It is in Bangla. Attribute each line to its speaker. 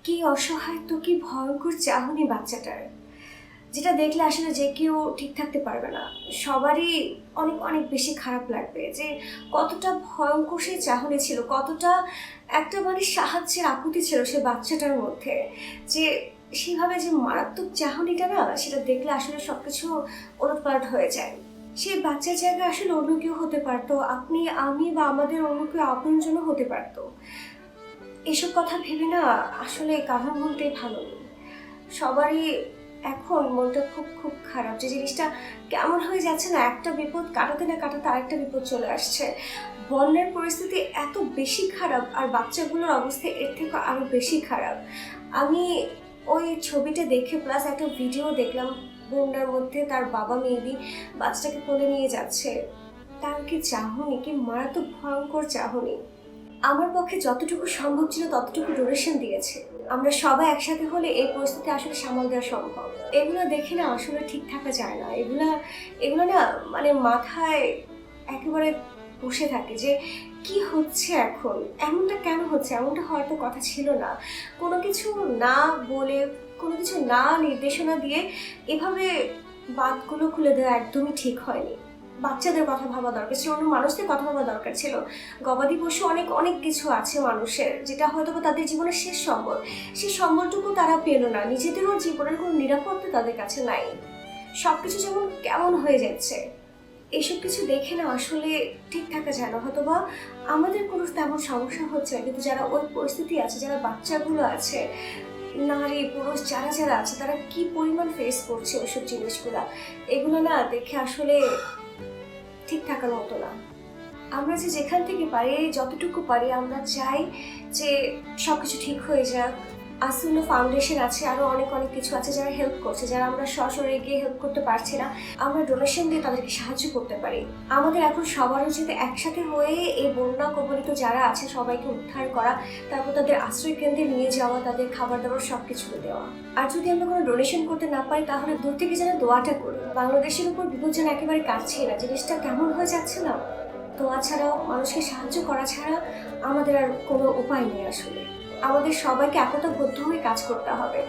Speaker 1: কি অসহায় তো কি ভয়ঙ্কর চাহনি বাচ্চাটার, যেটা দেখলে আসলে যে কেউ ঠিক থাকতে পারবে না। সবারই অনেক অনেক বেশি খারাপ লাগবে যে কতটা ভয়ঙ্কর সেই চাহনি ছিল, কতটা একটা মানে সাহায্যের আকুতি ছিল সে বাচ্চাটার মধ্যে, যে সেভাবে যে মারাত্মক চাহনিটা না, সেটা দেখলে আসলে সবকিছু ওলটপালট হয়ে যায়। সেই বাচ্চার জায়গায় আসলে অন্য কেউ হতে পারতো, আপনি আমি বা আমাদের অন্য কেউ আপনজনও হতে পারতো। এসব কথা ভেবে না আসলে কারোর মনটাই ভালো নেই। সবারই এখন মনটা খুব খুব খারাপ, যে জিনিসটা কেমন হয়ে যাচ্ছে না, একটা বিপদ কাটাতে না কাটাতে আরেকটা বিপদ চলে আসছে। বন্যার পরিস্থিতি এত বেশি খারাপ, আর বাচ্চাগুলোর অবস্থা এর থেকে আরো বেশি খারাপ। আমি ওই ছবিটা দেখে প্লাস একটা ভিডিও দেখলাম, বন্যার মধ্যে তার বাবা মেবি বাচ্চাটাকে কোলে নিয়ে যাচ্ছে। তার কি চাহনি, কি মারাত্মক ভয়ঙ্কর চাহনি। আমার পক্ষে যতটুকু সম্ভব ছিল ততটুকু ডোনেশন দিয়েছে। আমরা সবাই একসাথে হলে এই পরিস্থিতি আসলে সামাল দেওয়া সম্ভব। এগুলো দেখে না আসলে ঠিক থাকা যায় না। এগুলা এগুলো না মানে মাথায় একেবারে বসে থাকে যে কি হচ্ছে এখন, এমনটা কেন হচ্ছে, এমনটা হয়তো কথা ছিল না। কোনো কিছু না বলে, কোনো কিছু না নির্দেশনা দিয়ে এভাবে বাঁধগুলো খুলে দেওয়া একদমই ঠিক হয়নি। বাচ্চাদের কথা ভাবা দরকার ছিল, অন্য মানুষদের কথা ভাবা দরকার ছিল। গবাদি পশু অনেক অনেক কিছু আছে মানুষের, যেটা হয়তো তাদের জীবনের শেষ সম্বল, সেই সম্বলটুকু তারা পেল না। নিজেদেরও জীবনের কোনো নিরাপত্তা তাদের কাছে নাই। সবকিছু যেমন কেমন হয়ে যাচ্ছে, এইসব কিছু দেখে না আসলে ঠিক থাকা যায় না। হয়তো বা আমাদের কোনো তেমন সমস্যা হচ্ছে না, কিন্তু যারা ওই পরিস্থিতি আছে, যারা বাচ্চাগুলো আছে, নারী পুরুষ যারা যারা আছে, তারা কি পরিমাণ ফেস করছে ওইসব জিনিসগুলা, এগুলো না দেখে আসলে ঠিক থাকার মতো না। আমরা যে যেখান থেকে পারি, যতটুকু পারি আমরা চাই যে সবকিছু ঠিক হয়ে যাক। আসলে ফাউন্ডেশন আছে, আরো অনেক অনেক কিছু আছে যারা হেল্প করছে, যারা আমরা সরাসরি গিয়ে হেল্প করতে পারছি না, আমরা ডোনেশন দিয়ে তাদেরকে সাহায্য করতে পারি। আমাদের এখন সবার উচিত একসাথে হয়ে এই বন্যা কবলিত যারা আছে সবাইকে উদ্ধার করা, তারপর তাদের আশ্রয় কেন্দ্রে নিয়ে যাওয়া, তাদের খাবার দাবার সবকিছু দেওয়া। আর যদি আমরা কোনো ডোনেশন করতে না পারি, তাহলে দূর থেকে যেন দোয়াটা করি। বাংলাদেশের উপর বিপদ যেন একেবারে কাটছে না, জিনিসটা কেমন হয়ে যাচ্ছে না। দোয়া ছাড়াও, মানুষকে সাহায্য করা ছাড়া আমাদের আর কোনো উপায় নেই আসলে। আমাদের সবাইকে একতাবদ্ধ হয়ে কাজ করতে হবে।